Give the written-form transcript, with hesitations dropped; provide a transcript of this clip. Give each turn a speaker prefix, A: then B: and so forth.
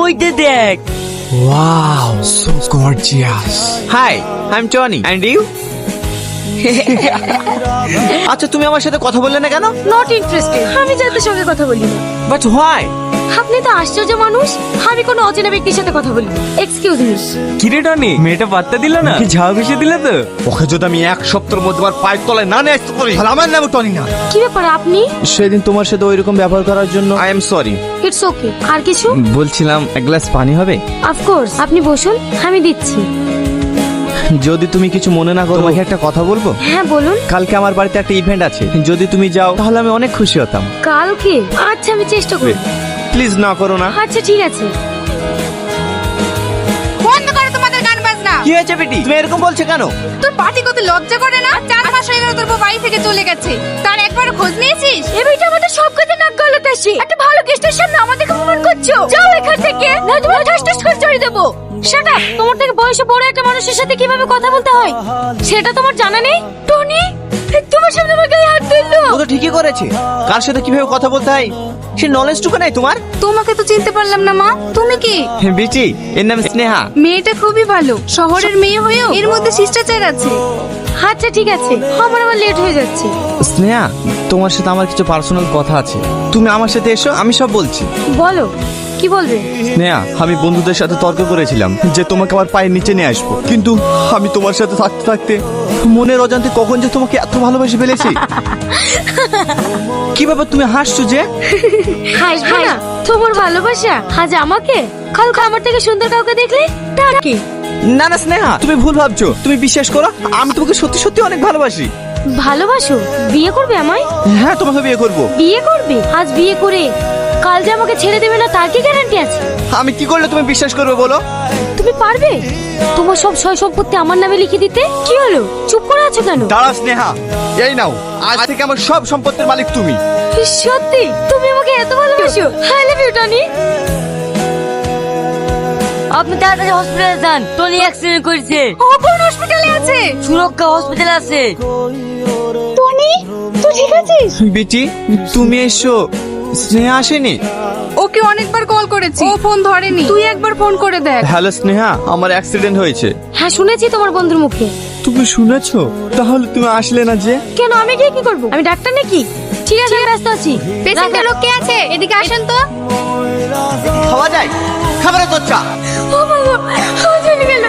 A: ওইটা দেখ।
B: Wow, so gorgeous.
C: Hi, I am Tony and you? আচ্ছা, তুমি আমার সাথে কথা বললে না কেন?
D: Not interested. আমি যাদের সঙ্গে কথা বলি না।
C: But why?
D: আপনি তো আশ্চর্য মানুষ। আমি কোনো অচেনা ব্যক্তির সাথে কথা বলি। Excuse me.
A: কিরে টনি, মেয়েটা পাত্তা দিল না? কি ঝাউ ভেসে দিলে তো?
C: ওকে যদি আমি এক সপ্তাহের মধ্যে আমার পায়ের তলায় না নিয়ে আসতে পারি, তাহলে আমার নাম টনি না।
D: কি ব্যাপার আপনি?
C: সেদিন তোমার সাথে ওইরকম ব্যবহার করার জন্য I am sorry.
D: It's okay. আর কিছু?
C: বলছিলাম এক গ্লাস পানি হবে?
D: অফকোর্স, আপনি বসুন, আমি দিচ্ছি।
C: যদি তুমি কিছু মনে না করো, তোমাকে একটা কথা বলবো?
D: হ্যাঁ বলুন।
C: কালকে আমার বাড়িতে একটা ইভেন্ট আছে, যদি তুমি যাও তাহলে আমি অনেক খুশি হতাম।
D: কালকে? আচ্ছা, আমি চেষ্টা করব।
C: প্লিজ না করো না।
D: আচ্ছা ঠিক আছে।
E: বন্ধ করো তোমাদের গান বাজনা।
C: কি হয়েছে বেটি, তুমি এরকম বলছো কেন?
E: তোর পার্টি করতে লজ্জা করে না? 4 মাস হয়ে গেল তোর বউ বাড়ি থেকে চলে গেছে, তার একবার খোঁজ নিয়েছিস?
D: এই মেয়েটা আমাদের সব কথা নাক গলাতে আসে। একটা ভালো গেস্টের সামনে আমাদেরকে অপমান করছো। যাও এখান থেকে, না তোমার ঠাস ঠাস করে চড়িয়ে দেবো। Shut up. তোমার থেকে বয়সে বড় একটা মানুষের সাথে কিভাবে কথা বলতে হয় সেটা তোমার জানা নেই? টনি, তোমার সামনে আমার গায়ে হাত দিলো।
C: ও তো ঠিকই করেছে, কার সাথে কিভাবে কথা বলতে হয় সে নলেজটুকু নাই তোমার।
E: তোমাকে তো চিনতে পারলাম না মা, তুমি কি?
C: বেটি, এর নাম স্নেহা।
E: মেয়েটা খুবই ভালো, শহরের মেয়ে হয়েও এর মধ্যে শিষ্টাচার আছে।
D: আচ্ছা ঠিক আছে, আমার লেট হয়ে যাচ্ছে।
C: স্নেহা, তোমার সাথে আমার কিছু পার্সোনাল কথা আছে, তুমি আমার সাথে এসো, আমি সব বলছি।
D: বলো, কি বলবে?
C: স্নেহা, আমি বন্ধুদের সাথে তর্ক করেছিলাম যে তোমাকে আমার পায়ের নিচে নিয়ে আসবো, কিন্তু আমি তোমার সাথে থাকতে থাকতে মনের অজান্তে কখন যে তোমাকে এত ভালোবেসে ফেলেছি। কি ব্যাপার, তুমি হাসছো যে?
D: হাসবো না? তোমার ভালোবাসা আজ আমাকে, কালকে আমার থেকে সুন্দর কাউকে দেখলে তার কি?
C: না না স্নেহা, তুমি ভুল ভাবছো, তুমি বিশ্বাস করো, আমি তোমাকে সত্যি সত্যি অনেক ভালোবাসি।
D: ভালোবাসো? বিয়ে করবে আমায়?
C: হ্যাঁ, তোমাকে বিয়ে করবো।
D: বিয়ে করবে? আজ বিয়ে করে কাল যে আমাকে ছেড়ে দেবে না তার কি গ্যারান্টি আছে?
C: আমি কি করলে তুমি বিশ্বাস করবে বলো?
D: তুমি পারবে তোমার সব সয় সম্পত্তি আমার নামে লিখে দিতে? কি হলো, চুপ করে আছো কেন?
C: দাঁড়া স্নেহা, এই নাও, আজ থেকে আমার সব সম্পত্তির মালিক তুমি।
D: সত্যি তুমি আমাকে এত ভালোবাসো? I love you Tony.
A: আপনি তাড়াতাড়ি হসপিটালে যান, টনি অ্যাক্সিডেন্ট করেছে।
E: ও কোন হসপিটালে আছে?
A: সুরক্ষা হসপিটাল আছে।
E: টনি, তুই ঠিক আছিস?
C: বেটি, তুমি এসো, স্নেহা আসেনি?
E: ওকে অনেকবার কল করেছি, ও ফোন ধরেনি, তুই একবার ফোন করে দেখ।
C: হ্যালো স্নেহা, আমার অ্যাক্সিডেন্ট হয়েছে।
D: হ্যাঁ শুনেছি তোমার বন্ধুর মুখে।
C: তুমি শুনেছো? তাহলে তুমি আসলে না যে?
D: কেন, আমি গিয়ে কি করবো? আমি ডাক্তার নাকি? ঠিক আছে, আমি ব্যস্ত আছি।
E: পেশেন্টের লোক কে আছে? এদিকে আসেন তো।
C: খাওয়া যায়, খাবারের তো চা।
D: ও বাবা, ও চলে গেল।